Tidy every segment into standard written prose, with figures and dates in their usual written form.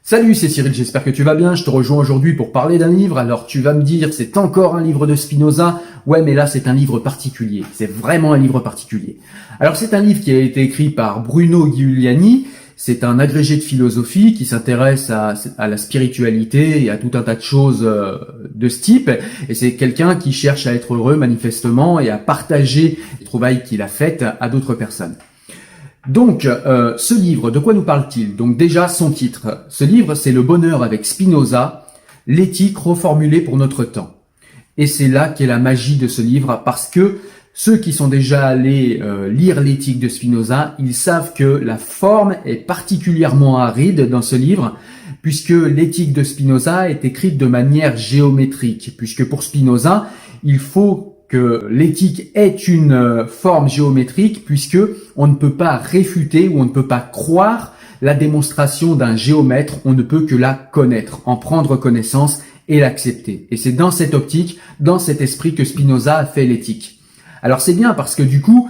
Salut, c'est Cyril, j'espère que tu vas bien. Je te rejoins aujourd'hui pour parler d'un livre. Alors tu vas me dire, c'est encore un livre de Spinoza. Ouais, mais là c'est un livre particulier. C'est vraiment un livre particulier. Alors c'est un livre qui a été écrit par Bruno Giuliani. C'est un agrégé de philosophie qui s'intéresse à la spiritualité et à tout un tas de choses de ce type. Et c'est quelqu'un qui cherche à être heureux manifestement et à partager les trouvailles qu'il a faites à d'autres personnes. Donc, ce livre, de quoi nous parle-t-il? Donc déjà, son titre. Ce livre, c'est Le bonheur avec Spinoza, l'éthique reformulée pour notre temps. Et c'est là qu'est la magie de ce livre, parce que ceux qui sont déjà allés lire l'éthique de Spinoza, ils savent que la forme est particulièrement aride dans ce livre, puisque l'éthique de Spinoza est écrite de manière géométrique, puisque pour Spinoza, il faut que l'éthique est une forme géométrique, puisque on ne peut pas réfuter ou on ne peut pas croire la démonstration d'un géomètre, on ne peut que la connaître, en prendre connaissance et l'accepter. Et c'est dans cette optique, dans cet esprit que Spinoza a fait l'éthique. Alors c'est bien parce que du coup,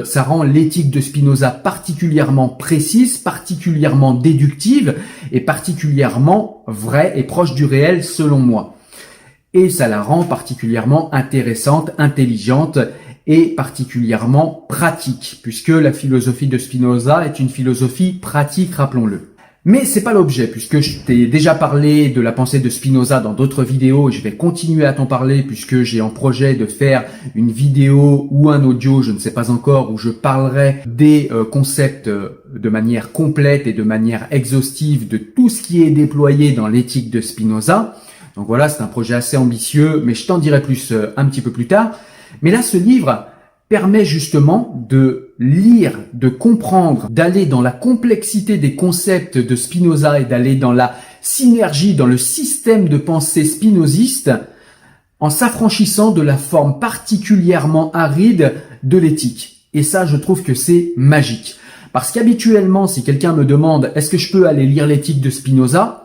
ça rend l'éthique de Spinoza particulièrement précise, particulièrement déductive et particulièrement vraie et proche du réel selon moi. Et ça la rend particulièrement intéressante, intelligente et particulièrement pratique, puisque la philosophie de Spinoza est une philosophie pratique, rappelons-le. Mais c'est pas l'objet, puisque je t'ai déjà parlé de la pensée de Spinoza dans d'autres vidéos, et je vais continuer à t'en parler puisque j'ai en projet de faire une vidéo ou un audio, je ne sais pas encore, où je parlerai des concepts de manière complète et de manière exhaustive de tout ce qui est déployé dans l'éthique de Spinoza. Donc voilà, c'est un projet assez ambitieux, mais je t'en dirai plus un petit peu plus tard. Mais là, ce livre permet justement de lire, de comprendre, d'aller dans la complexité des concepts de Spinoza et d'aller dans la synergie, dans le système de pensée spinoziste, en s'affranchissant de la forme particulièrement aride de l'éthique. Et ça, je trouve que c'est magique. Parce qu'habituellement, si quelqu'un me demande « Est-ce que je peux aller lire l'éthique de Spinoza ?»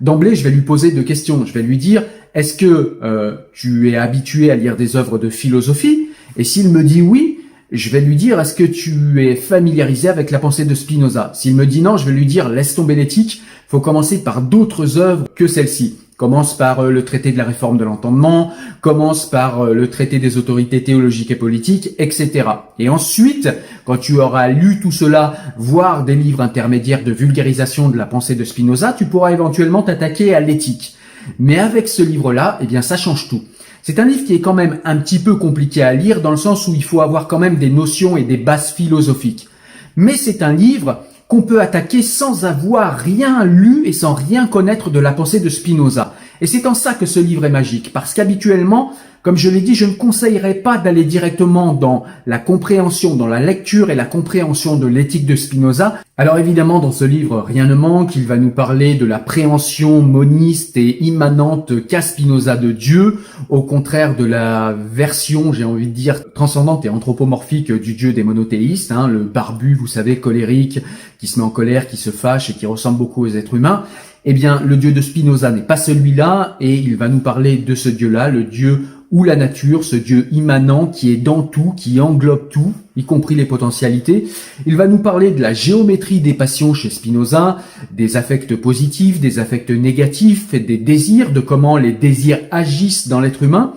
D'emblée, je vais lui poser deux questions. Je vais lui dire, est-ce que tu es habitué à lire des œuvres de philosophie? Et s'il me dit oui, je vais lui dire, est-ce que tu es familiarisé avec la pensée de Spinoza? S'il me dit non, je vais lui dire, laisse tomber l'éthique, il faut commencer par d'autres œuvres que celle-ci. Commence par le traité de la réforme de l'entendement, commence par le traité des autorités théologiques et politiques, etc. Et ensuite, quand tu auras lu tout cela, voire des livres intermédiaires de vulgarisation de la pensée de Spinoza, tu pourras éventuellement t'attaquer à l'éthique. Mais avec ce livre-là, ça change tout. C'est un livre qui est quand même un petit peu compliqué à lire, dans le sens où il faut avoir quand même des notions et des bases philosophiques. Mais c'est un livre qu'on peut attaquer sans avoir rien lu et sans rien connaître de la pensée de Spinoza. Et c'est en ça que ce livre est magique, parce qu'habituellement, comme je l'ai dit, je ne conseillerais pas d'aller directement dans la compréhension, dans la lecture et la compréhension de l'éthique de Spinoza. Alors évidemment, dans ce livre, rien ne manque, il va nous parler de la préhension moniste et immanente qu'a Spinoza de Dieu, au contraire de la version, j'ai envie de dire, transcendante et anthropomorphique du Dieu des monothéistes, le barbu, vous savez, colérique, qui se met en colère, qui se fâche et qui ressemble beaucoup aux êtres humains. Le Dieu de Spinoza n'est pas celui-là, et il va nous parler de ce Dieu-là, le Dieu ou la nature, ce Dieu immanent qui est dans tout, qui englobe tout, y compris les potentialités. Il va nous parler de la géométrie des passions chez Spinoza, des affects positifs, des affects négatifs, des désirs, de comment les désirs agissent dans l'être humain.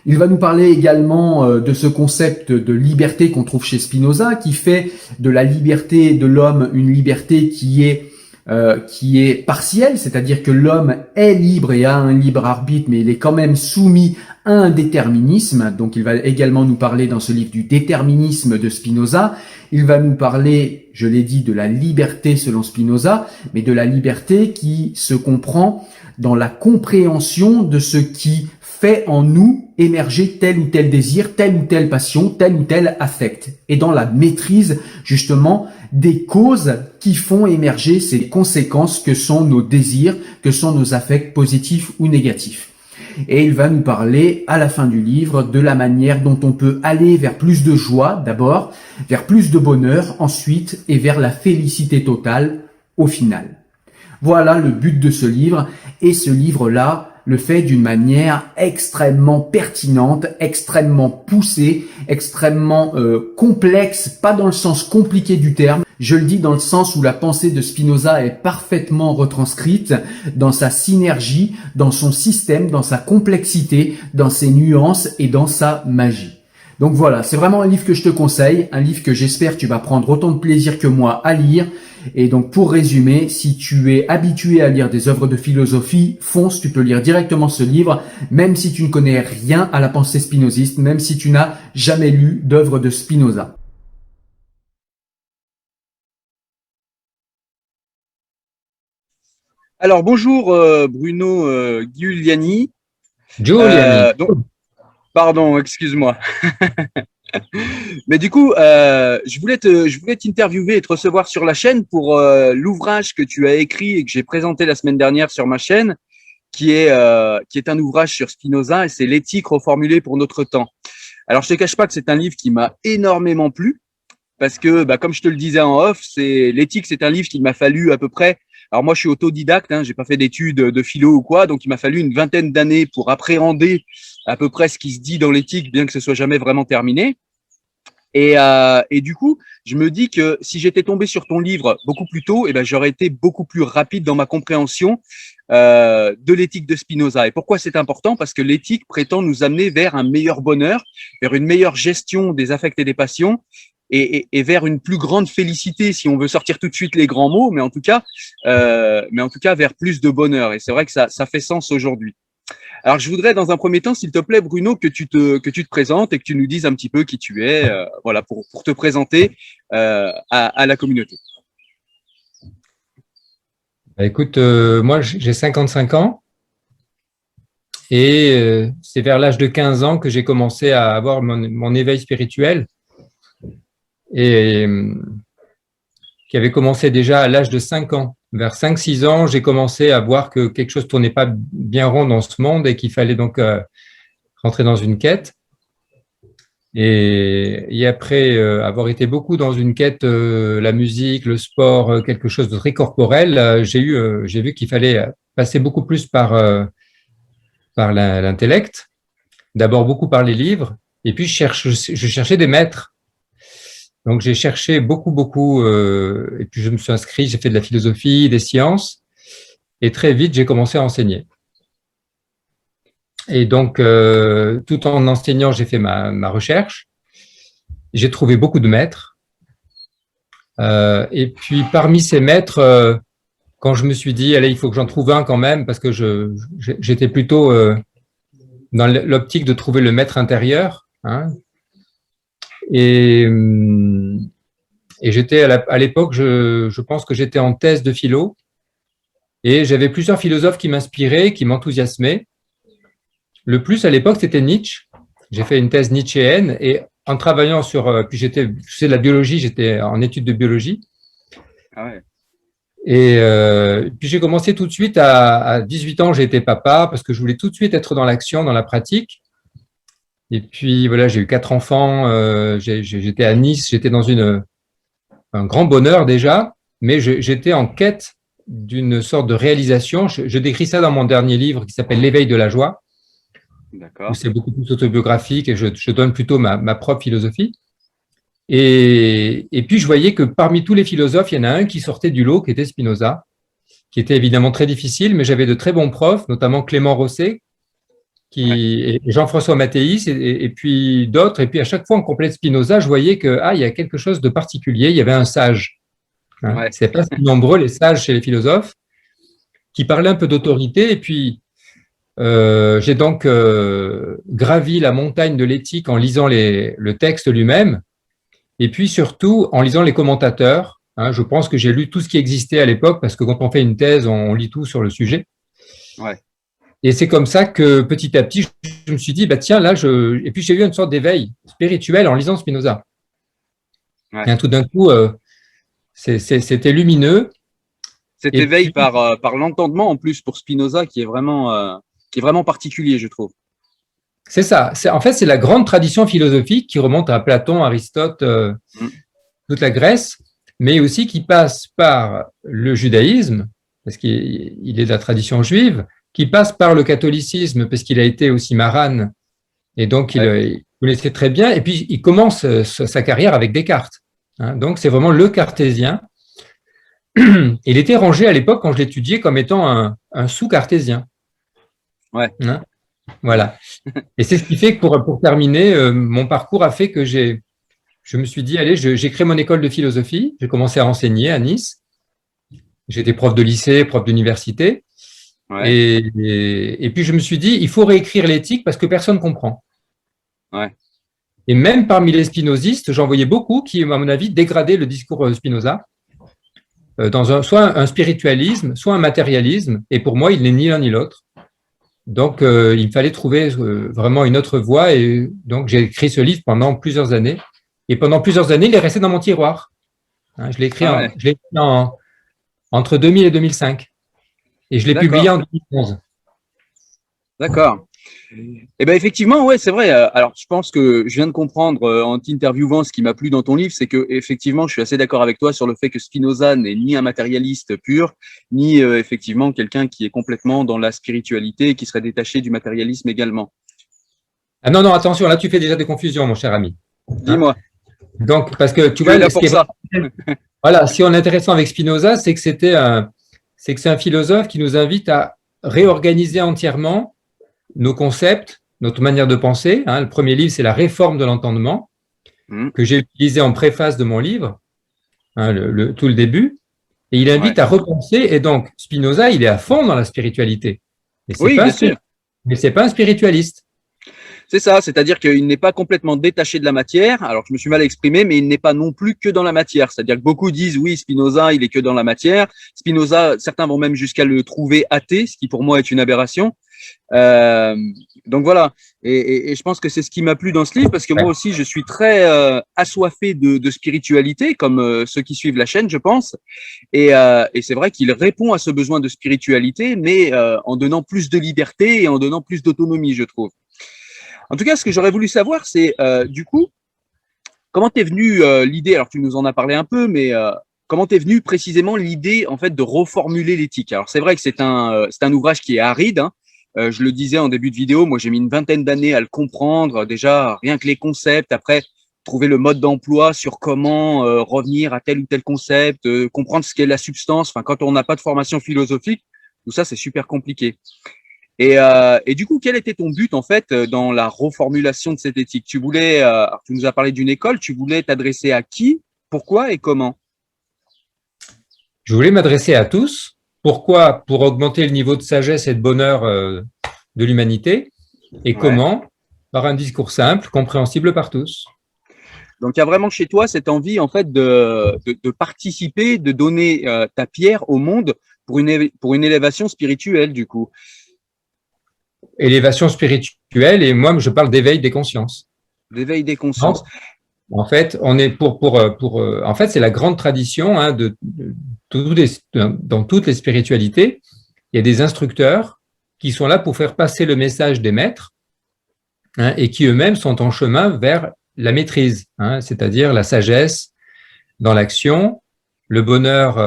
Il va nous parler également de ce concept de liberté qu'on trouve chez Spinoza, qui fait de la liberté de l'homme une liberté qui est partielle, c'est-à-dire que l'homme est libre et a un libre arbitre, mais il est quand même soumis à un déterminisme. Donc il va également nous parler dans ce livre du déterminisme de Spinoza. Il va nous parler, je l'ai dit, de la liberté selon Spinoza, mais de la liberté qui se comprend dans la compréhension de ce qui fait en nous émerger tel ou tel désir, telle ou telle passion, tel ou tel affect. Et dans la maîtrise, justement, des causes qui font émerger ces conséquences que sont nos désirs, que sont nos affects positifs ou négatifs. Et il va nous parler, à la fin du livre, de la manière dont on peut aller vers plus de joie, d'abord, vers plus de bonheur, ensuite, et vers la félicité totale, au final. Voilà le but de ce livre, et ce livre-là le fait d'une manière extrêmement pertinente, extrêmement poussée, extrêmement complexe, pas dans le sens compliqué du terme, je le dis dans le sens où la pensée de Spinoza est parfaitement retranscrite dans sa synergie, dans son système, dans sa complexité, dans ses nuances et dans sa magie. Donc voilà, c'est vraiment un livre que je te conseille, un livre que j'espère tu vas prendre autant de plaisir que moi à lire. Et donc pour résumer, si tu es habitué à lire des œuvres de philosophie, fonce, tu peux lire directement ce livre, même si tu ne connais rien à la pensée spinoziste, même si tu n'as jamais lu d'œuvres de Spinoza. Alors bonjour Bruno Giuliani. Giuliani. Pardon, excuse-moi. Mais du coup, je voulais t'interviewer et te recevoir sur la chaîne pour l'ouvrage que tu as écrit et que j'ai présenté la semaine dernière sur ma chaîne, qui est un ouvrage sur Spinoza et c'est l'éthique reformulée pour notre temps. Alors je te cache pas que c'est un livre qui m'a énormément plu parce que, comme je te le disais en off, l'éthique, c'est un livre qu'il m'a fallu à peu près. Alors moi, je suis autodidacte, hein, j'ai pas fait d'études de philo ou quoi, donc il m'a fallu une vingtaine d'années pour appréhender à peu près ce qui se dit dans l'éthique, bien que ce soit jamais vraiment terminé. Et du coup, je me dis que si j'étais tombé sur ton livre beaucoup plus tôt, j'aurais été beaucoup plus rapide dans ma compréhension de l'éthique de Spinoza. Et pourquoi c'est important? Parce que l'éthique prétend nous amener vers un meilleur bonheur, vers une meilleure gestion des affects et des passions, et vers une plus grande félicité, si on veut sortir tout de suite les grands mots, mais en tout cas vers plus de bonheur. Et c'est vrai que ça fait sens aujourd'hui. Alors, je voudrais, dans un premier temps, s'il te plaît, Bruno, que tu te présentes et que tu nous dises un petit peu qui tu es, voilà, pour te présenter à la communauté. Écoute, moi, j'ai 55 ans et c'est vers l'âge de 15 ans que j'ai commencé à avoir mon éveil spirituel et qui avait commencé déjà à l'âge de 5 ans. Vers 5-6 ans, j'ai commencé à voir que quelque chose ne tournait pas bien rond dans ce monde et qu'il fallait donc rentrer dans une quête. Et après avoir été beaucoup dans une quête, la musique, le sport, quelque chose de très corporel, j'ai vu qu'il fallait passer beaucoup plus par l'intellect, d'abord beaucoup par les livres, et puis je cherchais des maîtres. Donc j'ai cherché beaucoup, et puis je me suis inscrit, j'ai fait de la philosophie, des sciences, et très vite j'ai commencé à enseigner. Et donc, tout en enseignant, j'ai fait ma recherche. J'ai trouvé beaucoup de maîtres. Et puis, parmi ces maîtres, quand je me suis dit, allez, il faut que j'en trouve un quand même, parce que j'étais plutôt dans l'optique de trouver le maître intérieur. Hein. Et j'étais à l'époque, je pense que j'étais en thèse de philo. Et j'avais plusieurs philosophes qui m'inspiraient, qui m'enthousiasmaient. Le plus à l'époque, c'était Nietzsche. J'ai fait une thèse nietzschéenne et en travaillant sur, puis je faisais de la biologie, j'étais en études de biologie. Ah ouais. Et puis j'ai commencé tout de suite à 18 ans, j'ai été papa parce que je voulais tout de suite être dans l'action, dans la pratique. Et puis voilà, j'ai eu 4 enfants, j'étais à Nice, j'étais dans un grand bonheur déjà, mais j'étais en quête d'une sorte de réalisation. Je décris ça dans mon dernier livre qui s'appelle L'éveil de la joie. Où c'est beaucoup plus autobiographique et je donne plutôt ma propre philosophie. Et puis, je voyais que parmi tous les philosophes, il y en a un qui sortait du lot, qui était Spinoza, qui était évidemment très difficile, mais j'avais de très bons profs, notamment Clément Rosset, et Jean-François Mathéis, et puis d'autres. Et puis, à chaque fois, en complète Spinoza, je voyais que il y a quelque chose de particulier. Il y avait un sage. Hein. Ouais. C'est pas si nombreux, les sages chez les philosophes, qui parlaient un peu d'autorité. Et puis, j'ai donc gravi la montagne de l'éthique en lisant le texte lui-même et puis surtout en lisant les commentateurs. Hein, je pense que j'ai lu tout ce qui existait à l'époque parce que quand on fait une thèse, on lit tout sur le sujet. Ouais. Et c'est comme ça que petit à petit, je me suis dit, tiens, là, et puis j'ai eu une sorte d'éveil spirituel en lisant Spinoza. Ouais. Et tout d'un coup, c'était lumineux. Cet éveil puis, par l'entendement en plus pour Spinoza qui est vraiment particulier, je trouve. C'est ça. En fait, c'est la grande tradition philosophique qui remonte à Platon, Aristote, toute la Grèce, mais aussi qui passe par le judaïsme, parce qu'il est de la tradition juive, qui passe par le catholicisme, parce qu'il a été aussi marane, et donc il connaissait très bien, et puis il commence sa carrière avec Descartes. Hein, donc c'est vraiment le cartésien. Il était rangé à l'époque, quand je l'étudiais, comme étant un sous-cartésien. Ouais. Hein, voilà. Et c'est ce qui fait que pour terminer, mon parcours a fait que je me suis dit, allez, j'ai créé mon école de philosophie, j'ai commencé à enseigner à Nice. J'étais prof de lycée, prof d'université. Ouais. Et puis, je me suis dit, il faut réécrire l'éthique parce que personne ne comprend. Ouais. Et même parmi les spinozistes, j'en voyais beaucoup qui, à mon avis, dégradaient le discours Spinoza dans soit un spiritualisme, soit un matérialisme. Et pour moi, il n'est ni l'un ni l'autre. Donc, il fallait trouver vraiment une autre voie. Et donc, j'ai écrit ce livre pendant plusieurs années. Et pendant plusieurs années, il est resté dans mon tiroir. Hein, je l'ai écrit, entre 2000 et 2005. Et je l'ai publié en 2011. D'accord. Eh ben effectivement, ouais, c'est vrai. Alors, je pense que je viens de comprendre en t'interviewant ce qui m'a plu dans ton livre, c'est que effectivement, je suis assez d'accord avec toi sur le fait que Spinoza n'est ni un matérialiste pur, ni effectivement quelqu'un qui est complètement dans la spiritualité et qui serait détaché du matérialisme également. Ah non, non, attention, là tu fais déjà des confusions, mon cher ami. Dis-moi. Donc, parce que tu Tu es vois, là pour ça. Voilà, ce qui est intéressant avec Spinoza, c'est que c'est un philosophe qui nous invite à réorganiser entièrement nos concepts, notre manière de penser. Hein. Le premier livre, c'est La réforme de l'entendement, que j'ai utilisé en préface de mon livre, hein, tout le début. Et il invite à repenser. Et donc, Spinoza, il est à fond dans la spiritualité. Mais oui, bien sûr. Mais c'est pas un spiritualiste. C'est ça, c'est-à-dire qu'il n'est pas complètement détaché de la matière. Alors, je me suis mal exprimé, mais il n'est pas non plus que dans la matière. C'est-à-dire que beaucoup disent, oui, Spinoza, il est que dans la matière. Spinoza, certains vont même jusqu'à le trouver athée, ce qui pour moi est une aberration. Donc voilà, et je pense que c'est ce qui m'a plu dans ce livre, parce que moi aussi, je suis très assoiffé de spiritualité, comme ceux qui suivent la chaîne, je pense. Et c'est vrai qu'il répond à ce besoin de spiritualité, mais en donnant plus de liberté et en donnant plus d'autonomie, je trouve. En tout cas, ce que j'aurais voulu savoir, c'est du coup, comment t'es venue l'idée, alors tu nous en as parlé un peu, mais comment t'es venue précisément l'idée en fait de reformuler l'éthique? Alors c'est vrai que c'est un ouvrage qui est aride, hein. Je le disais en début de vidéo, moi j'ai mis une vingtaine d'années à le comprendre, déjà rien que les concepts, après trouver le mode d'emploi sur comment revenir à tel ou tel concept, comprendre ce qu'est la substance, enfin quand on n'a pas de formation philosophique, tout ça c'est super compliqué. Et du coup, quel était ton but en fait dans la reformulation de cette éthique? Tu voulais, tu nous as parlé d'une école, tu voulais t'adresser à qui, pourquoi et comment? Je voulais m'adresser à tous. Pourquoi? Pour augmenter le niveau de sagesse et de bonheur de l'humanité. Et comment? Par un discours simple, compréhensible par tous. Donc, il y a vraiment chez toi cette envie en fait de participer, de donner ta pierre au monde pour une élévation spirituelle du coup. Élévation spirituelle, et moi je parle d'éveil des consciences. D'éveil des consciences. En fait, on est en fait, c'est la grande tradition hein, dans toutes les spiritualités. Il y a des instructeurs qui sont là pour faire passer le message des maîtres hein, et qui eux-mêmes sont en chemin vers la maîtrise, hein, c'est-à-dire la sagesse dans l'action, le bonheur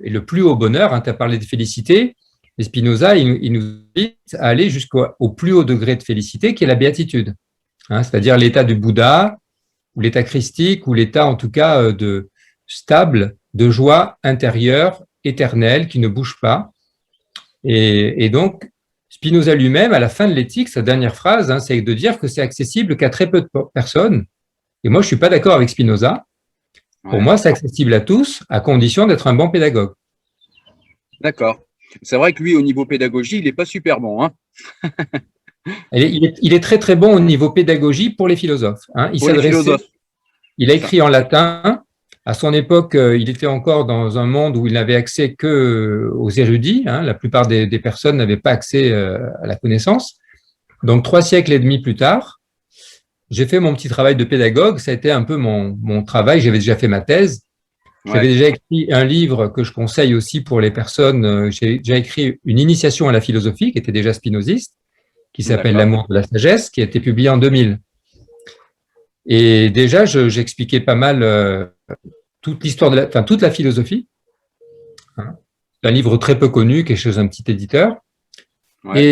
et le plus haut bonheur. Hein, tu as parlé de félicité. Et Spinoza, il nous invite à aller jusqu'au plus haut degré de félicité, qui est la béatitude, hein, c'est-à-dire l'état du Bouddha, ou l'état christique, ou l'état en tout cas de stable, de joie intérieure, éternelle, qui ne bouge pas. Et donc, Spinoza lui-même, à la fin de l'éthique, sa dernière phrase, hein, c'est de dire que c'est accessible qu'à très peu de personnes. Et moi, je ne suis pas d'accord avec Spinoza. Pour moi, c'est accessible à tous, à condition d'être un bon pédagogue. D'accord. C'est vrai que lui, au niveau pédagogie, il n'est pas super bon. Hein. Il est très, très bon au niveau pédagogie pour les philosophes. Hein. Il a écrit en latin. À son époque, il était encore dans un monde où il n'avait accès qu'aux érudits. Hein. La plupart des personnes n'avaient pas accès à la connaissance. Donc, 3 siècles et demi plus tard, j'ai fait mon petit travail de pédagogue. Ça a été un peu mon travail. J'avais déjà fait ma thèse. J'avais déjà écrit un livre que je conseille aussi pour les personnes. J'ai déjà écrit une initiation à la philosophie, qui était déjà spinoziste, qui s'appelle L'amour de la sagesse, qui a été publié en 2000. Et déjà, j'expliquais pas mal toute l'histoire toute la philosophie. Hein. C'est un livre très peu connu, qui est chez un petit éditeur. Ouais.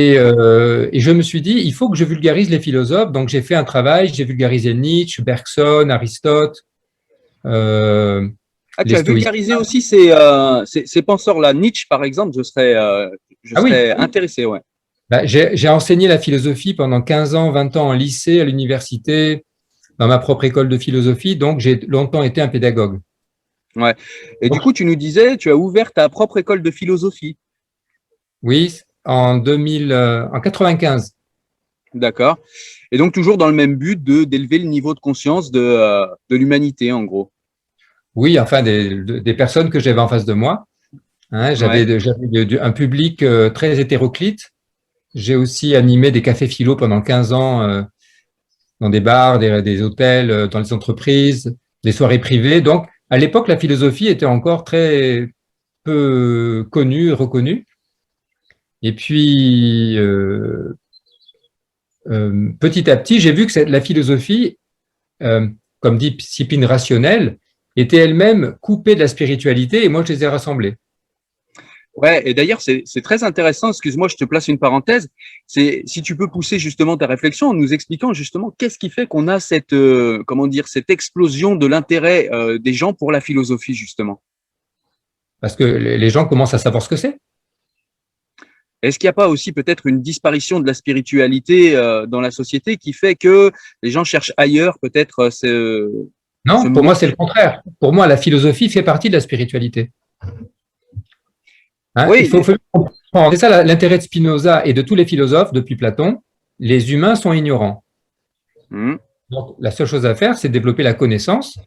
Et je me suis dit, il faut que je vulgarise les philosophes. Donc, j'ai fait un travail, j'ai vulgarisé Nietzsche, Bergson, Aristote, euh, Ah, tu les as stoïciens. vulgarisé aussi ces penseurs-là. Nietzsche, par exemple, je Ah oui, serais intéressé, ouais. bah, j'ai enseigné la philosophie pendant 15 ans, 20 ans en lycée, à l'université, dans ma propre école de philosophie. Donc, j'ai longtemps été un pédagogue. Ouais. Et du Donc, coup, tu nous disais, tu as ouvert ta propre école de philosophie. oui, en 95. D'accord. Et donc, toujours dans le même but d'élever le niveau de conscience de l'humanité, en gros. Oui, enfin, des personnes que j'avais en face de moi. Hein, Ouais. j'avais un public très hétéroclite. J'ai aussi animé des cafés philo pendant 15 ans dans des bars, des hôtels, dans les entreprises, des soirées privées. Donc, à l'époque, la philosophie était encore très peu connue, reconnue. Et puis, petit à petit, j'ai vu que la philosophie, euh, comme discipline rationnelle, était elle-même coupée de la spiritualité et moi, je les ai rassemblées. Ouais, et d'ailleurs, c'est très intéressant. Excuse-moi, je te place une parenthèse. C'est si tu peux pousser justement ta réflexion en nous expliquant justement qu'est-ce qui fait qu'on a cette, comment dire, cette explosion de l'intérêt des gens pour la philosophie, justement. Parce que les gens commencent à savoir ce que c'est. Est-ce qu'il n'y a pas aussi peut-être une disparition de la spiritualité dans la société qui fait que les gens cherchent ailleurs peut-être ce Non, pour moi, c'est le manque? contraire. Pour moi, la philosophie fait partie de la spiritualité. Hein, il faut Oui, comprendre. C'est ça l'intérêt de Spinoza et de tous les philosophes depuis Platon. Les humains sont ignorants. hmm, Donc, la seule chose à faire, c'est développer la connaissance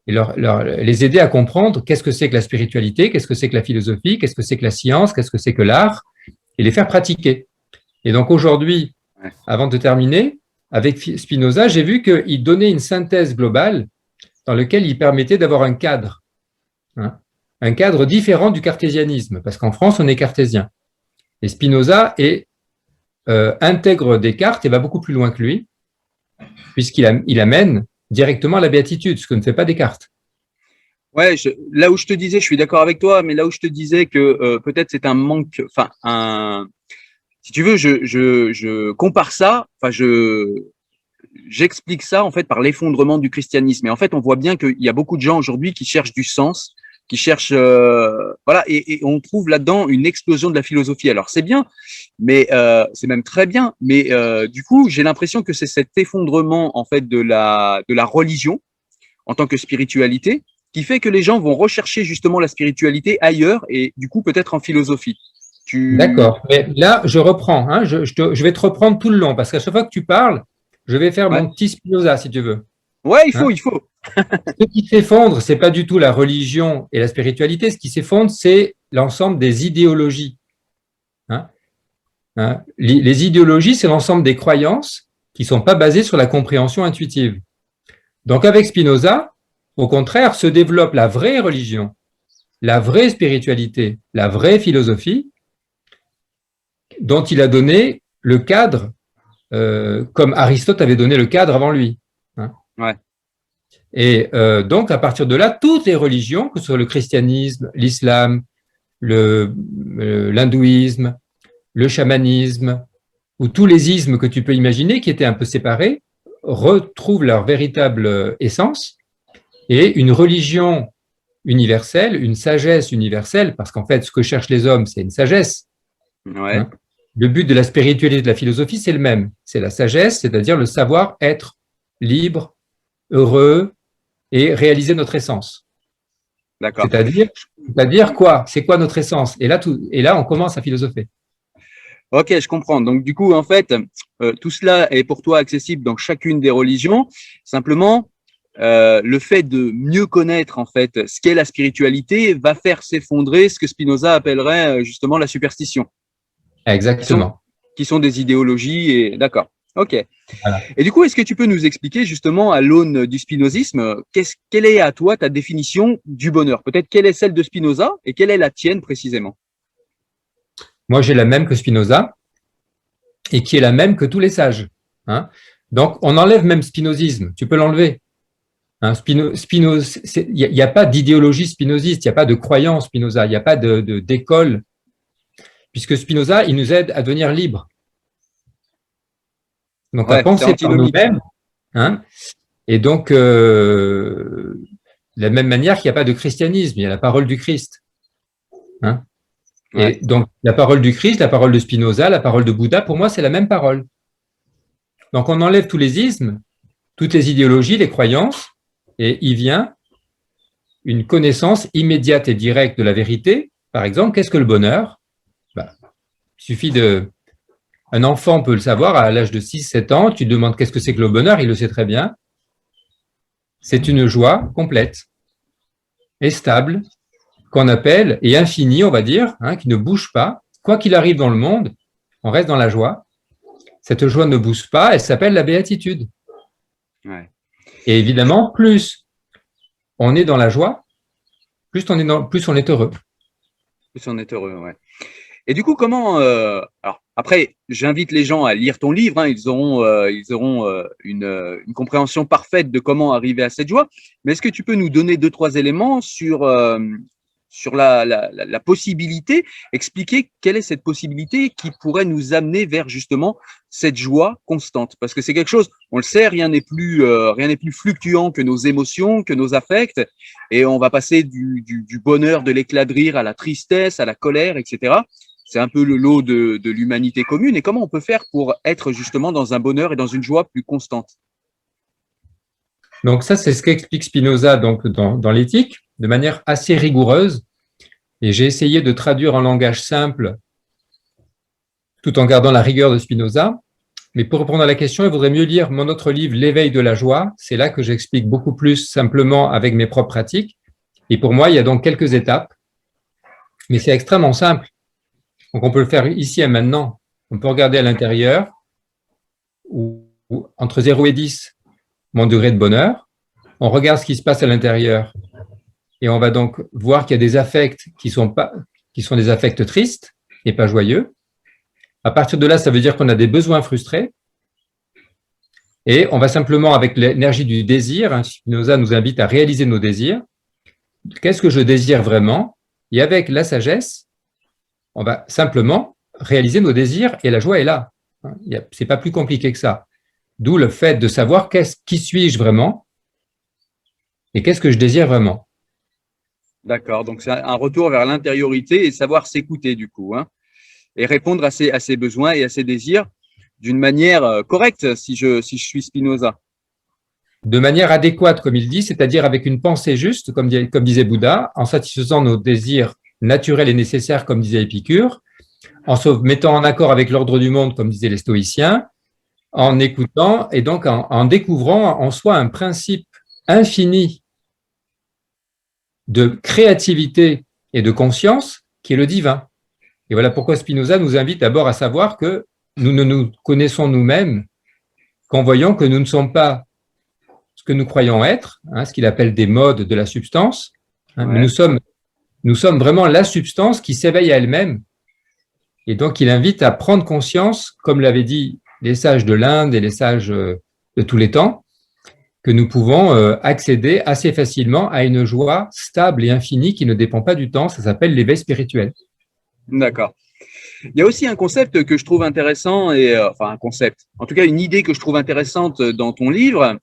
et les aider à comprendre qu'est-ce que c'est que la spiritualité, qu'est-ce que c'est que la philosophie, qu'est-ce que c'est que la science, qu'est-ce que c'est que l'art, et les faire pratiquer. Et donc aujourd'hui, ouais. avant de terminer, avec Spinoza, j'ai vu qu'il donnait une synthèse globale dans laquelle il permettait d'avoir un cadre, hein, un cadre différent du cartésianisme, parce qu'en France, on est cartésien. Et Spinoza intègre Descartes et va beaucoup plus loin que lui, puisqu'il amène directement à la béatitude, ce que ne fait pas Descartes. Ouais, là où je te disais, je suis d'accord avec toi, mais là où je te disais que peut-être c'est un manque, enfin si tu veux, je compare ça, enfin j'explique ça en fait par l'effondrement du christianisme. Et en fait, on voit bien qu'il y a beaucoup de gens aujourd'hui qui cherchent du sens, qui cherchent, voilà, et on trouve là-dedans une explosion de la philosophie. Alors c'est bien, mais c'est même très bien, mais du coup, j'ai l'impression que c'est cet effondrement en fait de la religion en tant que spiritualité qui fait que les gens vont rechercher justement la spiritualité ailleurs et du coup peut-être en philosophie. Tu, D'accord. Mais là, je reprends. Hein, je vais te reprendre tout le long, parce qu'à chaque fois que tu parles, je vais faire ouais, mon petit Spinoza, si tu veux. ouais, il faut, Hein. il faut. Ce qui s'effondre, c'est pas du tout la religion et la spiritualité. Ce qui s'effondre, c'est l'ensemble des idéologies. Hein. Hein. Les idéologies, c'est l'ensemble des croyances qui sont pas basées sur la compréhension intuitive. Donc, avec Spinoza, au contraire, se développe la vraie religion, la vraie spiritualité, la vraie philosophie, dont il a donné le cadre, comme Aristote avait donné le cadre avant lui. Hein. Ouais, Et donc, à partir de là, toutes les religions, que ce soit le christianisme, l'islam, l'hindouisme, le chamanisme, ou tous les ismes que tu peux imaginer qui étaient un peu séparés, retrouvent leur véritable essence et une religion universelle, une sagesse universelle, parce qu'en fait, ce que cherchent les hommes, c'est une sagesse. ouais, Hein. Le but de la spiritualité et de la philosophie, c'est le même. C'est la sagesse, c'est-à-dire le savoir être libre, heureux et réaliser notre essence. d'accord. C'est-à-dire quoi? C'est quoi notre essence? Et là, on commence à philosopher. Ok, je comprends. Donc du coup, en fait, tout cela est pour toi accessible dans chacune des religions. Simplement, le fait de mieux connaître en fait ce qu'est la spiritualité va faire s'effondrer ce que Spinoza appellerait justement la superstition, qui sont Exactement. qui sont des idéologies et d'accord. Ok. Voilà. Et du coup, est-ce que tu peux nous expliquer justement à l'aune du spinozisme, quelle est à toi ta définition du bonheur? Peut-être quelle est celle de Spinoza et quelle est la tienne précisément? Moi, j'ai la même que Spinoza et qui est la même que tous les sages. Hein. Donc, on enlève même spinozisme. Tu peux l'enlever. Hein, il n'y a pas d'idéologie spinoziste, il n'y a pas de croyance Spinoza, il n'y a pas d'école. puisque Spinoza, il nous aide à devenir libres. Donc, Ouais, à penser c'est par antinomique. nous-mêmes. Hein, et donc, de la même manière qu'il n'y a pas de christianisme, il y a la parole du Christ. Hein. Ouais. Et donc, la parole du Christ, la parole de Spinoza, la parole de Bouddha, pour moi, c'est la même parole. Donc, on enlève tous les ismes, toutes les idéologies, les croyances, et il vient une connaissance immédiate et directe de la vérité. Par exemple, qu'est-ce que le bonheur? Il suffit de… Un enfant peut le savoir à l'âge de 6-7 ans, tu lui demandes qu'est-ce que c'est que le bonheur, il le sait très bien. C'est une joie complète et stable, qu'on appelle, et infinie, on va dire, hein, qui ne bouge pas. Quoi qu'il arrive dans le monde, on reste dans la joie. Cette joie ne bouge pas, elle s'appelle la béatitude. Ouais. Et évidemment, plus on est dans la joie, plus on est heureux. Plus on est heureux, ouais. Et du coup, comment alors après, j'invite les gens à lire ton livre. Hein, ils auront une compréhension parfaite de comment arriver à cette joie. Mais est-ce que tu peux nous donner 2-3 éléments sur la possibilité, expliquer quelle est cette possibilité qui pourrait nous amener vers justement cette joie constante? Parce que c'est quelque chose, on le sait, rien n'est plus fluctuant que nos émotions, que nos affects, et on va passer du bonheur, de l'éclat de rire à la tristesse, à la colère, etc. C'est un peu le lot de l'humanité commune. Et comment on peut faire pour être justement dans un bonheur et dans une joie plus constante? Donc ça, c'est ce qu'explique Spinoza donc, dans l'éthique, de manière assez rigoureuse. Et j'ai essayé de traduire en langage simple, tout en gardant la rigueur de Spinoza. Mais pour répondre à la question, il vaudrait mieux lire mon autre livre, L'éveil de la joie. C'est là que j'explique beaucoup plus simplement avec mes propres pratiques. Et pour moi, il y a donc quelques étapes, mais c'est extrêmement simple. Donc, on peut le faire ici et maintenant. On peut regarder à l'intérieur, ou entre 0 et 10, mon degré de bonheur. On regarde ce qui se passe à l'intérieur et on va donc voir qu'il y a des affects qui sont des affects tristes et pas joyeux. À partir de là, ça veut dire qu'on a des besoins frustrés et on va simplement, avec l'énergie du désir, hein, Spinoza nous invite à réaliser nos désirs. Qu'est-ce que je désire vraiment? Et avec la sagesse, on va simplement réaliser nos désirs et la joie est là. C'est pas plus compliqué que ça. D'où le fait de savoir qui suis-je vraiment et qu'est-ce que je désire vraiment. D'accord, donc c'est un retour vers l'intériorité et savoir s'écouter du coup, hein, et répondre à ses besoins et à ses désirs d'une manière correcte si je suis Spinoza. De manière adéquate, comme il dit, c'est-à-dire avec une pensée juste, comme disait Bouddha, en satisfaisant nos désirs naturels et nécessaires, comme disait Épicure, en se mettant en accord avec l'ordre du monde, comme disaient les stoïciens, en écoutant et donc en découvrant en soi un principe infini de créativité et de conscience qui est le divin. Et voilà pourquoi Spinoza nous invite d'abord à savoir que nous ne nous connaissons nous-mêmes qu'en voyant que nous ne sommes pas ce que nous croyons être, hein, ce qu'il appelle des modes de la substance, hein, mais nous sommes vraiment la substance qui s'éveille à elle-même. Et donc, il invite à prendre conscience, comme l'avaient dit les sages de l'Inde et les sages de tous les temps, que nous pouvons accéder assez facilement à une joie stable et infinie qui ne dépend pas du temps. Ça s'appelle l'éveil spirituel. D'accord. Il y a aussi un concept que je trouve intéressant, enfin un concept, en tout cas une idée que je trouve intéressante dans ton livre,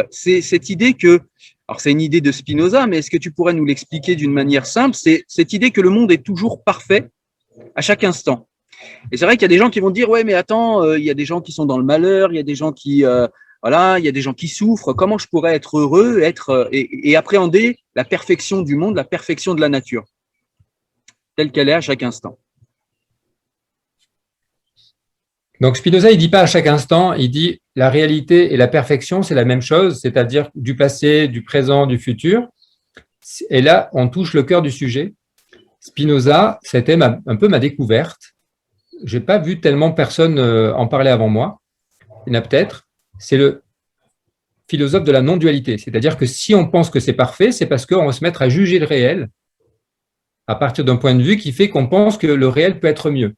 c'est cette idée que, alors c'est une idée de Spinoza, mais est-ce que tu pourrais nous l'expliquer d'une manière simple? C'est cette idée que le monde est toujours parfait à chaque instant. Et c'est vrai qu'il y a des gens qui vont dire, ouais, mais attends, il y a des gens qui sont dans le malheur, il y a des gens qui, voilà, il y a des gens qui souffrent. Comment je pourrais être heureux, et appréhender la perfection du monde, la perfection de la nature, telle qu'elle est à chaque instant? Donc Spinoza, il dit pas à chaque instant, il dit la réalité et la perfection, c'est la même chose, c'est-à-dire du passé, du présent, du futur. Et là, on touche le cœur du sujet. Spinoza, c'était un peu ma découverte. J'ai pas vu tellement personne en parler avant moi. Il y en a peut-être. C'est le philosophe de la non-dualité. C'est-à-dire que si on pense que c'est parfait, c'est parce qu'on va se mettre à juger le réel à partir d'un point de vue qui fait qu'on pense que le réel peut être mieux.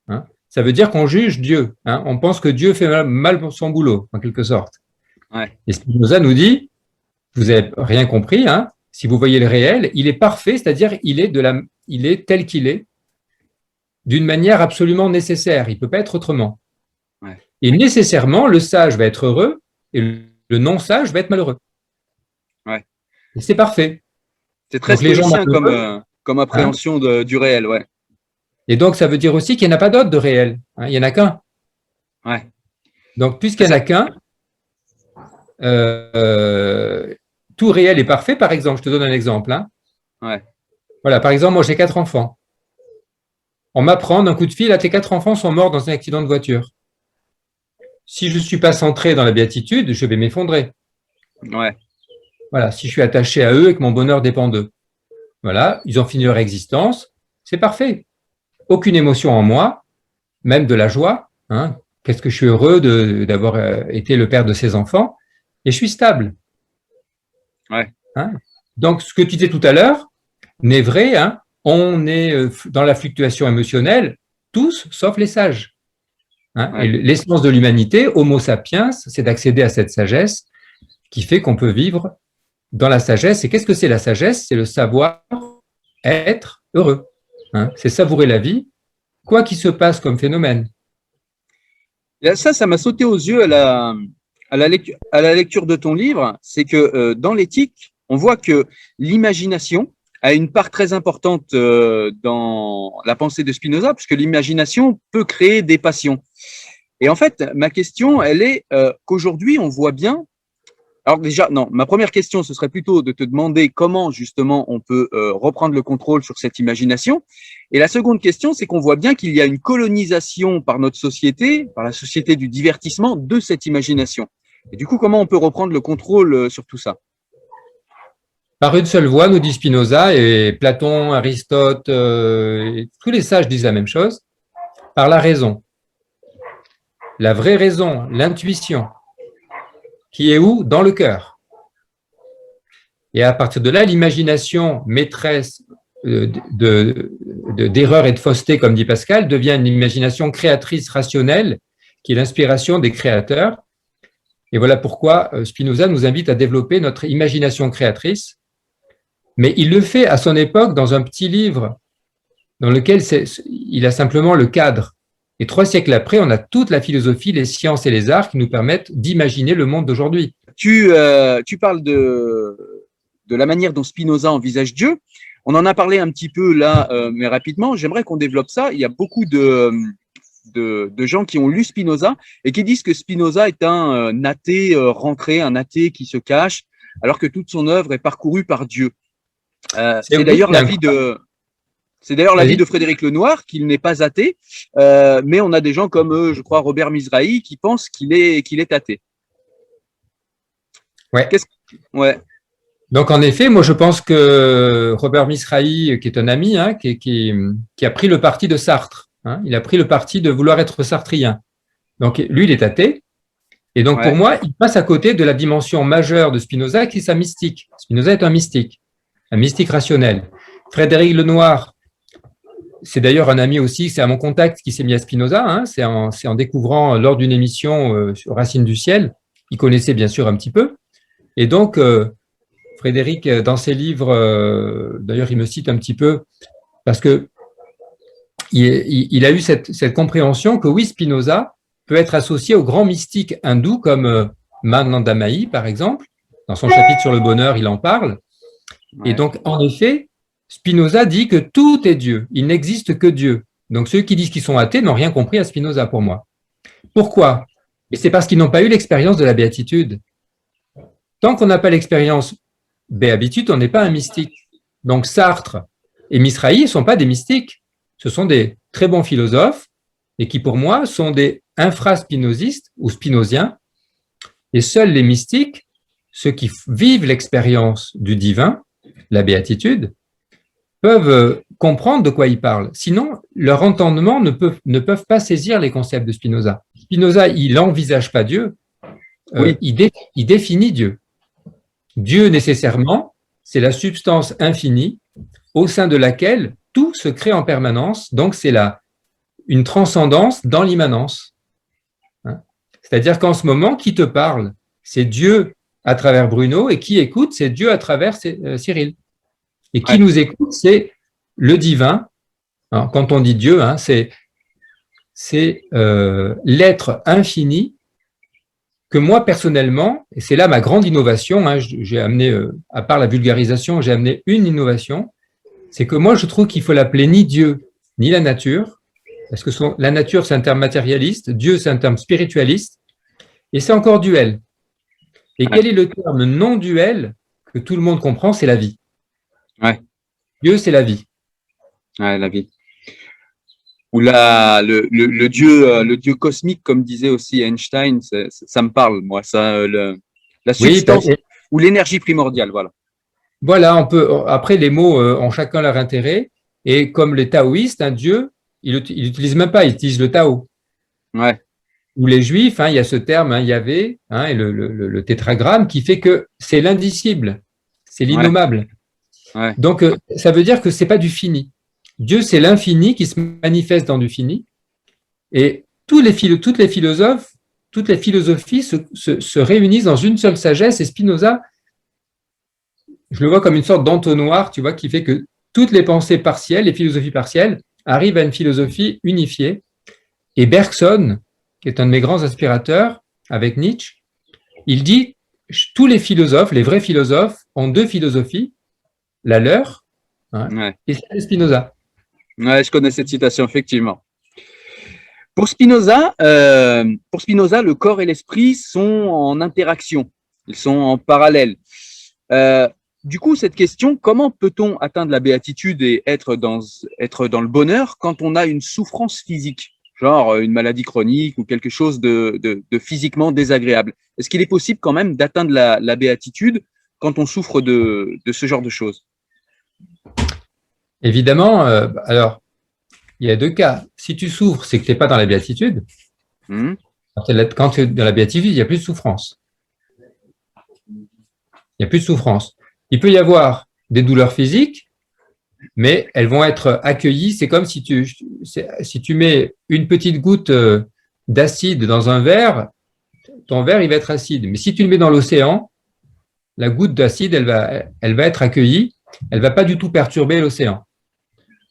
Hein? Ça veut dire qu'on juge Dieu. Hein? On pense que Dieu fait mal son boulot, en quelque sorte. Ouais. Et Spinoza nous dit, vous n'avez rien compris, hein? Si vous voyez le réel, il est parfait, c'est-à-dire il est tel qu'il est, d'une manière absolument nécessaire. Il ne peut pas être autrement. Ouais. Et nécessairement, le sage va être heureux et le non-sage va être malheureux. Ouais. Et c'est parfait. C'est très Donc, les gens stoïcien malheureux, comme appréhension du réel, ouais. et donc, ça veut dire aussi qu'il n'y en a pas d'autre de réel. Il n'y en a qu'un. Ouais. Donc, puisqu'il n'y en a qu'un, tout réel est parfait. Par exemple, je te donne un exemple. Ouais. Voilà, par exemple, moi, j'ai 4 enfants. On m'apprend d'un coup de fil, tes 4 enfants sont morts dans un accident de voiture. Si je ne suis pas centré dans la béatitude, je vais m'effondrer. Ouais. Voilà, si je suis attaché à eux et que mon bonheur dépend d'eux. Voilà, ils ont fini leur existence, c'est parfait. Aucune émotion en moi, même de la joie. Qu'est-ce que je suis heureux d'avoir été le père de ces enfants, et je suis stable. Ouais. Donc, ce que tu disais tout à l'heure n'est vrai. On est dans la fluctuation émotionnelle, tous, sauf les sages. Ouais. Et l'essence de l'humanité, Homo sapiens, c'est d'accéder à cette sagesse qui fait qu'on peut vivre dans la sagesse. Et qu'est-ce que c'est la sagesse? C'est le savoir être heureux. C'est savourer la vie, quoi qu'il se passe comme phénomène. Et ça m'a sauté aux yeux à la lecture de ton livre. C'est que dans l'éthique, on voit que l'imagination a une part très importante dans la pensée de Spinoza, puisque l'imagination peut créer des passions. Et en fait, ma question, elle est qu'aujourd'hui, on voit bien. Alors déjà, non, ma première question, ce serait plutôt de te demander comment justement on peut reprendre le contrôle sur cette imagination. Et la seconde question, c'est qu'on voit bien qu'il y a une colonisation par notre société, par la société du divertissement, de cette imagination. Et du coup, comment on peut reprendre le contrôle sur tout ça? Par une seule voie, nous dit Spinoza, et Platon, Aristote, et tous les sages disent la même chose, par la raison. La vraie raison, l'intuition, qui est où? Dans le cœur. Et à partir de là, l'imagination maîtresse d'erreurs et de fausseté, comme dit Pascal, devient une imagination créatrice rationnelle, qui est l'inspiration des créateurs. Et voilà pourquoi Spinoza nous invite à développer notre imagination créatrice. Mais il le fait à son époque dans un petit livre dans lequel il a simplement le cadre. Et 3 siècles après, on a toute la philosophie, les sciences et les arts qui nous permettent d'imaginer le monde d'aujourd'hui. Tu parles de la manière dont Spinoza envisage Dieu. On en a parlé un petit peu là, mais rapidement. J'aimerais qu'on développe ça. Il y a beaucoup de gens qui ont lu Spinoza et qui disent que Spinoza est un athée rentré, un athée qui se cache, alors que toute son œuvre est parcourue par Dieu. C'est d'ailleurs l'avis de Frédéric Lenoir, qu'il n'est pas athée, mais on a des gens comme, je crois, Robert Mizrahi, qui pensent qu'il est athée. Ouais. Ouais. Donc, en effet, moi, je pense que Robert Mizrahi, qui est un ami, qui a pris le parti de Sartre, il a pris le parti de vouloir être sartrien. Donc, lui, il est athée. Et donc, pour moi, il passe à côté de la dimension majeure de Spinoza, qui est sa mystique. Spinoza est un mystique rationnel. Frédéric Lenoir, c'est d'ailleurs un ami aussi, c'est à mon contact qui s'est mis à Spinoza, c'est en découvrant lors d'une émission sur Racines du ciel, il connaissait bien sûr un petit peu. Et donc, Frédéric, dans ses livres, d'ailleurs il me cite un petit peu, parce que il a eu cette compréhension que oui, Spinoza peut être associé aux grands mystiques hindous comme Mananda Mahi, par exemple. Dans son chapitre sur le bonheur, il en parle. Et donc, en effet, Spinoza dit que tout est Dieu. Il n'existe que Dieu. Donc, ceux qui disent qu'ils sont athées n'ont rien compris à Spinoza, pour moi. Pourquoi? Et c'est parce qu'ils n'ont pas eu l'expérience de la béatitude. Tant qu'on n'a pas l'expérience béatitude, on n'est pas un mystique. Donc, Sartre et Mizrahi ne sont pas des mystiques. Ce sont des très bons philosophes et qui, pour moi, sont des infraspinozistes ou spinoziens. Et seuls les mystiques, ceux qui vivent l'expérience du divin, la béatitude, peuvent comprendre de quoi ils parlent. Sinon, leur entendement ne peuvent pas saisir les concepts de Spinoza. Spinoza, il n'envisage pas Dieu, il définit Dieu. Dieu, nécessairement, c'est la substance infinie au sein de laquelle tout se crée en permanence. Donc, c'est une transcendance dans l'immanence. C'est-à-dire qu'en ce moment, qui te parle? C'est Dieu à travers Bruno, et qui écoute, c'est Dieu à travers Cyril. Et qui nous écoute, c'est le divin Alors, quand on dit Dieu, hein, c'est l'être infini que moi, personnellement, et c'est là ma grande innovation, hein, j'ai amené, à part la vulgarisation, j'ai amené une innovation, c'est que moi, je trouve qu'il faut l'appeler ni Dieu, ni la nature, parce que la nature, c'est un terme matérialiste, Dieu, c'est un terme spiritualiste, et c'est encore duel. Et quel est le terme non duel que tout le monde comprend? C'est la vie. Ouais. Dieu, c'est la vie. Ouais, la vie. Ou le dieu cosmique, comme disait aussi Einstein, ça me parle, moi, ça, la substance ou l'énergie primordiale, voilà. Voilà, on peut. Après, les mots ont chacun leur intérêt, et comme les taoïstes, un Dieu, il n'utilise même pas, il utilise le Tao. Ouais. Ou les Juifs, hein, il y a ce terme, hein, Yahvé, hein, et le tétragramme, qui fait que c'est l'indicible, c'est l'innommable. Ouais. Donc, ça veut dire que c'est pas du fini. Dieu, c'est l'infini qui se manifeste dans du fini. Et toutes les philosophies se réunissent dans une seule sagesse. Et Spinoza, je le vois comme une sorte d'entonnoir, tu vois, qui fait que toutes les pensées partielles, les philosophies partielles, arrivent à une philosophie unifiée. Et Bergson, qui est un de mes grands inspirateurs, avec Nietzsche, il dit tous les philosophes, les vrais philosophes, ont deux philosophies, la leur, hein, et celle de Spinoza. Ouais, je connais cette citation, effectivement. Pour Spinoza, le corps et l'esprit sont en interaction, ils sont en parallèle. Du coup, cette question, comment peut-on atteindre la béatitude et être dans le bonheur quand on a une souffrance physique, genre une maladie chronique ou quelque chose de physiquement désagréable? Est-ce qu'il est possible quand même d'atteindre la béatitude quand on souffre de ce genre de choses? Évidemment, alors, il y a deux cas. Si tu souffres, c'est que tu n'es pas dans la béatitude. Quand tu es dans la béatitude, il n'y a plus de souffrance. Il n'y a plus de souffrance. Il peut y avoir des douleurs physiques, mais elles vont être accueillies. C'est comme si tu mets une petite goutte d'acide dans un verre, ton verre, il va être acide. Mais si tu le mets dans l'océan, la goutte d'acide, elle va être accueillie. Elle ne va pas du tout perturber l'océan.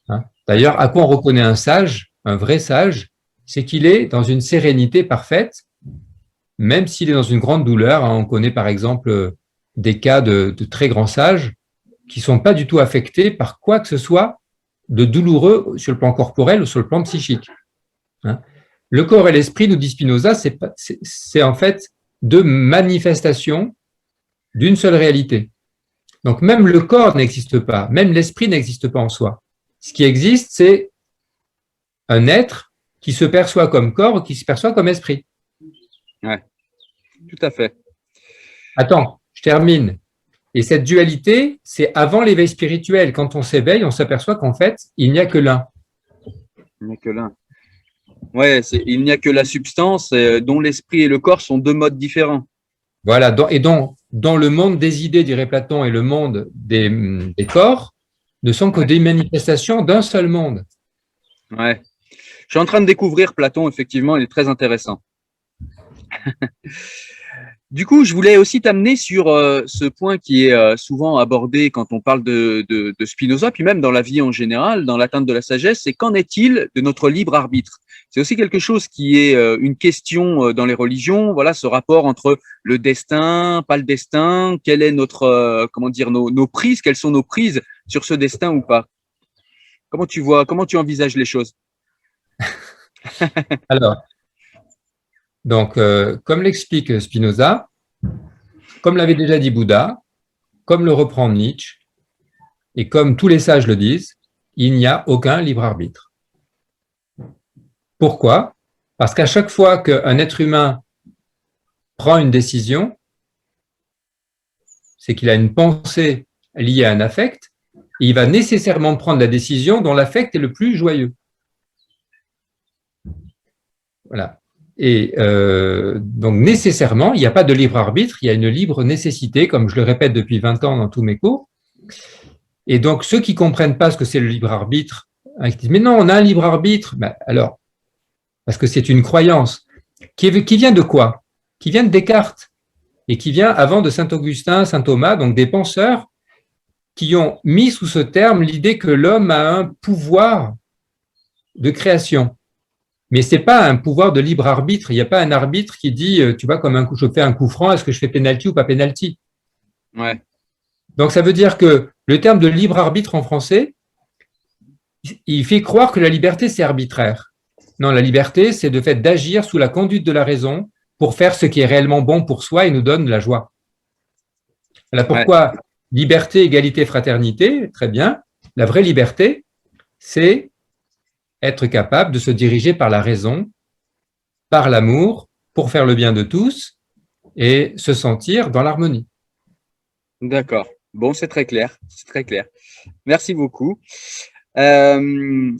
Hein? D'ailleurs, à quoi on reconnaît un sage, un vrai sage, c'est qu'il est dans une sérénité parfaite, même s'il est dans une grande douleur. Hein. On connaît par exemple des cas de très grands sages qui ne sont pas du tout affectés par quoi que ce soit de douloureux sur le plan corporel ou sur le plan psychique. Hein. Le corps et l'esprit, nous dit Spinoza, c'est en fait deux manifestations d'une seule réalité. Donc même le corps n'existe pas, même l'esprit n'existe pas en soi. Ce qui existe, c'est un être qui se perçoit comme corps ou qui se perçoit comme esprit. Ouais, tout à fait. Attends, je termine. Et cette dualité, c'est avant l'éveil spirituel. Quand on s'éveille, on s'aperçoit qu'en fait, il n'y a que l'un. Il n'y a que l'un. Ouais, il n'y a que la substance dont l'esprit et le corps sont deux modes différents. Voilà, et dans le monde des idées, dirait Platon, et le monde des corps, ne sont que des manifestations d'un seul monde. Ouais. Je suis en train de découvrir Platon, effectivement, il est très intéressant. Du coup, je voulais aussi t'amener sur ce point qui est souvent abordé quand on parle de Spinoza, puis même dans la vie en général, dans l'atteinte de la sagesse, c'est qu'en est-il de notre libre arbitre? C'est aussi quelque chose qui est une question dans les religions, voilà, ce rapport entre le destin, pas le destin, quelle est notre, nos prises, quelles sont nos prises sur ce destin ou pas? Comment tu vois, comment tu envisages les choses? Alors, donc, comme l'explique Spinoza, comme l'avait déjà dit Bouddha, comme le reprend Nietzsche, et comme tous les sages le disent, il n'y a aucun libre arbitre. Pourquoi? Parce qu'à chaque fois qu'un être humain prend une décision, c'est qu'il a une pensée liée à un affect, et il va nécessairement prendre la décision dont l'affect est le plus joyeux. Voilà. Et donc nécessairement, il n'y a pas de libre arbitre, il y a une libre nécessité, comme je le répète depuis 20 ans dans tous mes cours. Et donc ceux qui ne comprennent pas ce que c'est le libre arbitre, hein, qui disent « mais non, on a un libre arbitre », ben, alors, parce que c'est une croyance qui vient de quoi? Qui vient de Descartes et qui vient avant de Saint-Augustin, Saint-Thomas, donc des penseurs qui ont mis sous ce terme l'idée que l'homme a un pouvoir de création. Mais ce n'est pas un pouvoir de libre arbitre. Il n'y a pas un arbitre qui dit, tu vois, comme je fais un coup franc, est-ce que je fais penalty ou pas penalty? Ouais. Donc, ça veut dire que le terme de libre arbitre en français, il fait croire que la liberté, c'est arbitraire. Non, la liberté, c'est le fait d'agir sous la conduite de la raison pour faire ce qui est réellement bon pour soi et nous donne de la joie. Voilà pourquoi liberté, égalité, fraternité, très bien. La vraie liberté, c'est être capable de se diriger par la raison, par l'amour, pour faire le bien de tous et se sentir dans l'harmonie. D'accord. Bon, c'est très clair. C'est très clair. Merci beaucoup. Il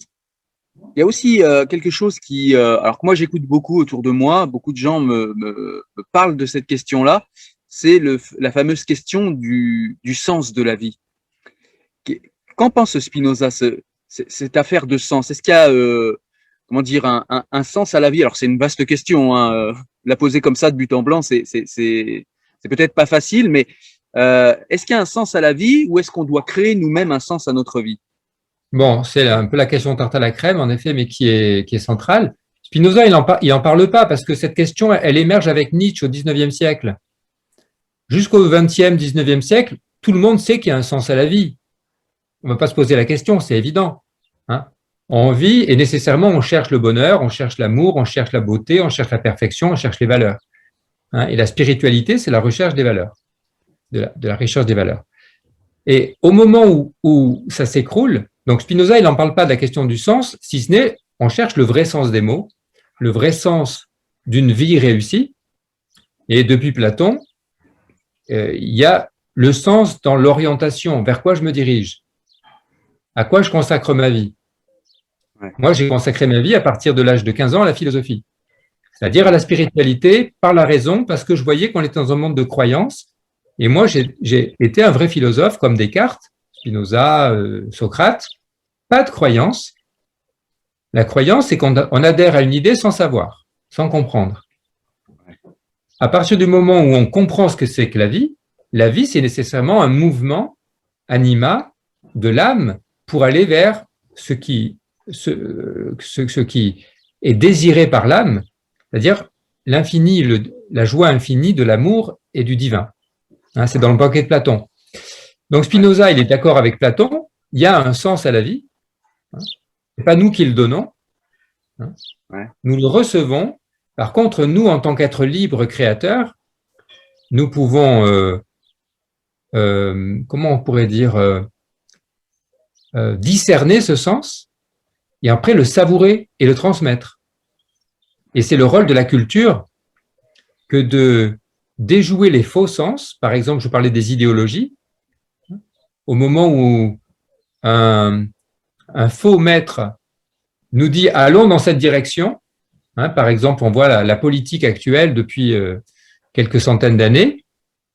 y a aussi quelque chose qui, alors que moi j'écoute beaucoup autour de moi, beaucoup de gens me parlent de cette question-là, c'est la fameuse question du sens de la vie. Qu'en pense Spinoza, cette affaire de sens? Est-ce qu'il y a, comment dire, un sens à la vie? Alors c'est une vaste question, hein, la poser comme ça de but en blanc, c'est peut-être pas facile, mais est-ce qu'il y a un sens à la vie ou est-ce qu'on doit créer nous-mêmes un sens à notre vie? Bon, c'est un peu la question tarte à la crème, en effet, mais qui est centrale. Spinoza, il en parle pas parce que cette question, elle émerge avec Nietzsche au XIXe siècle. Jusqu'au XXe, XIXe siècle, tout le monde sait qu'il y a un sens à la vie. On ne va pas se poser la question, c'est évident. Hein. On vit et nécessairement on cherche le bonheur, on cherche l'amour, on cherche la beauté, on cherche la perfection, on cherche les valeurs. Hein. Et la spiritualité, c'est la recherche des valeurs, de la recherche des valeurs. Et au moment où ça s'écroule, donc Spinoza, il n'en parle pas de la question du sens, si ce n'est, on cherche le vrai sens des mots, le vrai sens d'une vie réussie. Et depuis Platon, il y a le sens dans l'orientation, vers quoi je me dirige, à quoi je consacre ma vie. Ouais. Moi, j'ai consacré ma vie à partir de l'âge de 15 ans à la philosophie, c'est-à-dire à la spiritualité par la raison, parce que je voyais qu'on était dans un monde de croyances. Et moi, j'ai été un vrai philosophe comme Descartes, Spinoza, Socrate. Pas de croyance. La croyance, c'est qu'on adhère à une idée sans savoir, sans comprendre. À partir du moment où on comprend ce que c'est que la vie, c'est nécessairement un mouvement anima de l'âme pour aller vers ce qui est désiré par l'âme, c'est-à-dire l'infini, la joie infinie de l'amour et du divin. Hein, c'est dans le banquet de Platon. Donc Spinoza, il est d'accord avec Platon, il y a un sens à la vie, hein, c'est pas nous qui le donnons, hein, nous le recevons. Par contre, nous, en tant qu'êtres libres créateurs, nous pouvons, comment on pourrait dire, discerner ce sens et après le savourer et le transmettre. Et c'est le rôle de la culture que de déjouer les faux sens. Par exemple, je parlais des idéologies. Au moment où un faux maître nous dit « allons dans cette direction », hein, par exemple, on voit la politique actuelle depuis quelques centaines d'années,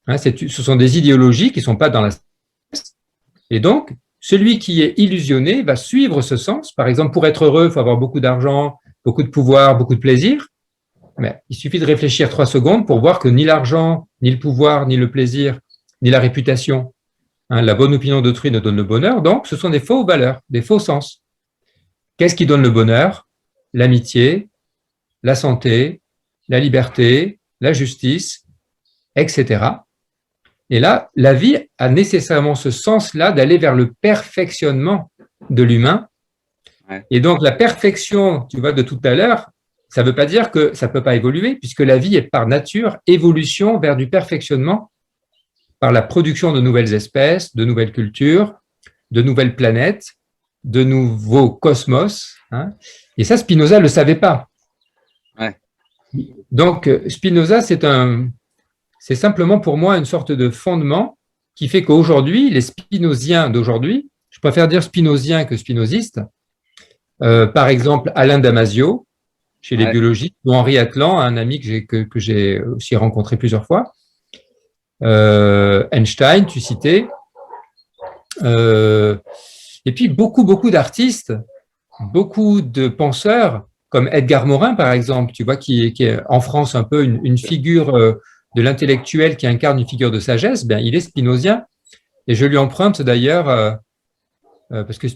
hein, ce sont des idéologies qui ne sont pas dans la science. Et donc, celui qui est illusionné va suivre ce sens. Par exemple, pour être heureux, il faut avoir beaucoup d'argent, beaucoup de pouvoir, beaucoup de plaisir. Mais il suffit de réfléchir 3 secondes pour voir que ni l'argent, ni le pouvoir, ni le plaisir, ni la réputation, hein, la bonne opinion d'autrui ne donne le bonheur. Donc, ce sont des faux valeurs, des faux sens. Qu'est-ce qui donne le bonheur? L'amitié, la santé, la liberté, la justice, etc. Et là, la vie a nécessairement ce sens-là d'aller vers le perfectionnement de l'humain. Ouais. Et donc, la perfection, tu vois, de tout à l'heure, ça ne veut pas dire que ça ne peut pas évoluer, puisque la vie est par nature évolution vers du perfectionnement, par la production de nouvelles espèces, de nouvelles cultures, de nouvelles planètes, de nouveaux cosmos. Hein. Et ça, Spinoza ne le savait pas. Ouais. Donc, Spinoza, c'est simplement pour moi une sorte de fondement qui fait qu'aujourd'hui, les spinoziens d'aujourd'hui, je préfère dire spinoziens que spinozistes, par exemple Alain Damasio, chez les biologistes, ou Henri Atlan, un ami que j'ai aussi rencontré plusieurs fois, Einstein, tu citais, et puis beaucoup d'artistes, beaucoup de penseurs, comme Edgar Morin, par exemple, tu vois, qui est en France un peu une figure de l'intellectuel qui incarne une figure de sagesse, ben, il est spinozien. Et je lui emprunte d'ailleurs parce que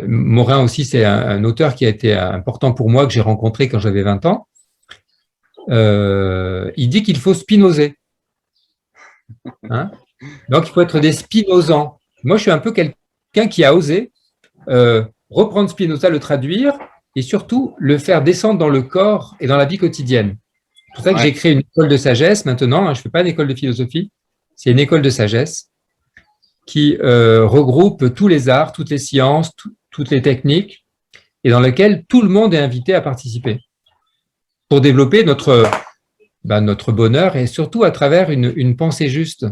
Morin aussi, c'est un auteur qui a été important pour moi, que j'ai rencontré quand j'avais 20 ans. Il dit qu'il faut spinoser. Hein? Donc, il faut être des spinosants. Moi, je suis un peu quelqu'un qui a osé reprendre Spinoza, le traduire et surtout le faire descendre dans le corps et dans la vie quotidienne. C'est pour ça que j'ai créé une école de sagesse maintenant. Hein, je ne fais pas une école de philosophie, c'est une école de sagesse qui regroupe tous les arts, toutes les sciences, toutes les techniques et dans laquelle tout le monde est invité à participer pour développer notre bonheur et surtout à travers une pensée juste.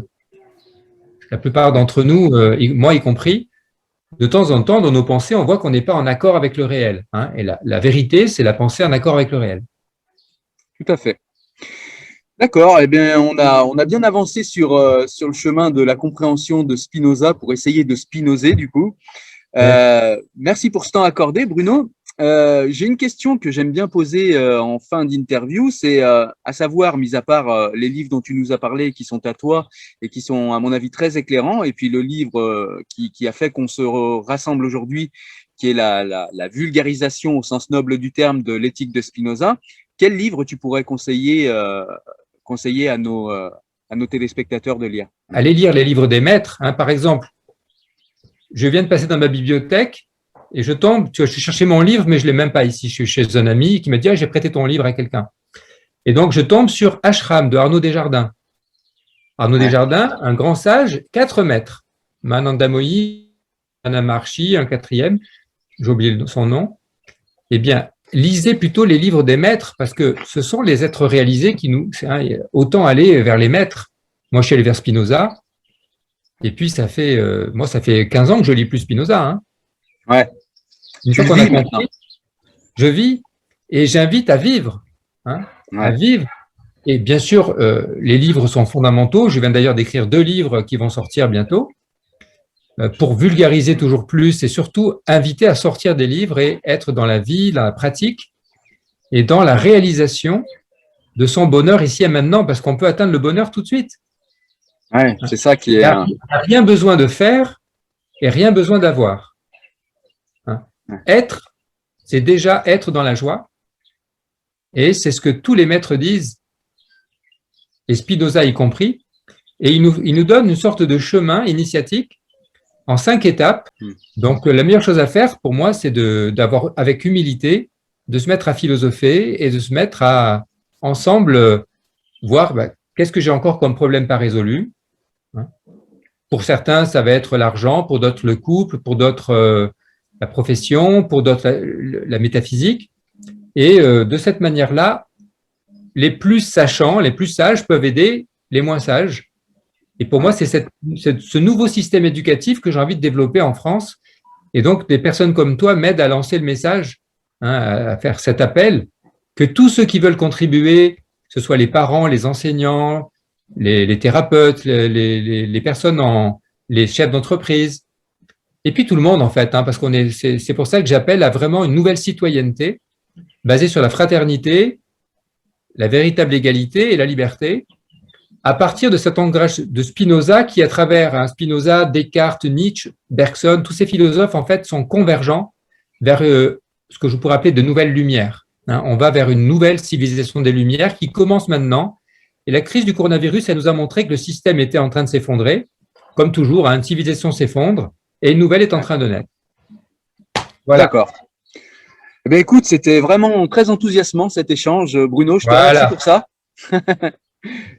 La plupart d'entre nous, moi y compris, de temps en temps, dans nos pensées, on voit qu'on n'est pas en accord avec le réel. Hein, et la vérité, c'est la pensée en accord avec le réel. Tout à fait. D'accord. Eh bien, on a bien avancé sur le chemin de la compréhension de Spinoza pour essayer de spinoser, du coup. Merci pour ce temps accordé, Bruno. J'ai une question que j'aime bien poser en fin d'interview, c'est à savoir, mis à part les livres dont tu nous as parlé, qui sont à toi et qui sont, à mon avis, très éclairants, et puis le livre qui a fait qu'on se rassemble aujourd'hui, qui est la vulgarisation au sens noble du terme de l'éthique de Spinoza. Quel livre tu pourrais conseiller à nos téléspectateurs de lire? Allez lire les livres des maîtres, hein, par exemple. Je viens de passer dans ma bibliothèque et je tombe, tu vois, je suis chercher mon livre, mais je ne l'ai même pas ici. Je suis chez un ami qui m'a dit « Ah, j'ai prêté ton livre à quelqu'un ». Et donc, je tombe sur Ashram de Arnaud Desjardins. Arnaud Desjardins, un grand sage, 4 maîtres. Manandamoyi, Manamarchi, un 4e, j'ai oublié son nom. Eh bien, lisez plutôt les livres des maîtres parce que ce sont les êtres réalisés qui nous… autant aller vers les maîtres. Moi, je suis allé vers Spinoza. Et puis, ça fait 15 ans que je lis plus Spinoza. Hein. Ouais. Une fois qu'on a compris, je vis et j'invite à vivre. Hein, à vivre. Et bien sûr, les livres sont fondamentaux. Je viens d'ailleurs d'écrire 2 livres qui vont sortir bientôt pour vulgariser toujours plus et surtout inviter à sortir des livres et être dans la vie, dans la pratique et dans la réalisation de son bonheur ici et maintenant parce qu'on peut atteindre le bonheur tout de suite. Ouais, c'est ça qui est… Il n'y a rien besoin de faire et rien besoin d'avoir. Hein. Être, c'est déjà être dans la joie. Et c'est ce que tous les maîtres disent, et Spinoza y compris. Et il nous donne une sorte de chemin initiatique en 5 étapes. Donc, la meilleure chose à faire pour moi, c'est d'avoir, avec humilité, de se mettre à philosopher et de se mettre à, ensemble, voir qu'est-ce que j'ai encore comme problème pas résolu. Pour certains, ça va être l'argent, pour d'autres, le couple, pour d'autres, la profession, pour d'autres, la métaphysique. Et de cette manière-là, les plus sachants, les plus sages peuvent aider les moins sages. Et pour moi, c'est ce nouveau système éducatif que j'ai envie de développer en France. Et donc, des personnes comme toi m'aident à lancer le message, hein, à faire cet appel, que tous ceux qui veulent contribuer, que ce soit les parents, les enseignants, les thérapeutes, les personnes, les chefs d'entreprise, et puis tout le monde en fait, hein, parce c'est pour ça que j'appelle à vraiment une nouvelle citoyenneté basée sur la fraternité, la véritable égalité et la liberté, à partir de cet ancrage de Spinoza qui, à travers Spinoza, Descartes, Nietzsche, Bergson, tous ces philosophes en fait sont convergents vers ce que je pourrais appeler de nouvelles lumières. Hein, on va vers une nouvelle civilisation des lumières qui commence maintenant. Et la crise du coronavirus, elle nous a montré que le système était en train de s'effondrer. Comme toujours, une civilisation s'effondre et une nouvelle est en train de naître. Voilà. D'accord. Eh bien, écoute, c'était vraiment très enthousiasmant cet échange, Bruno. Je te remercie pour ça.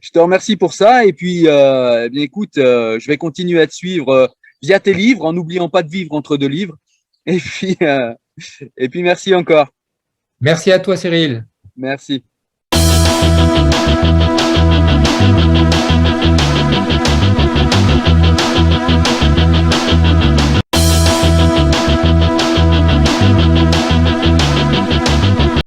Je te remercie pour ça. Et puis, eh bien, écoute, je vais continuer à te suivre via tes livres, en n'oubliant pas de vivre entre 2 livres. Et puis, merci encore. Merci à toi, Cyril. Merci.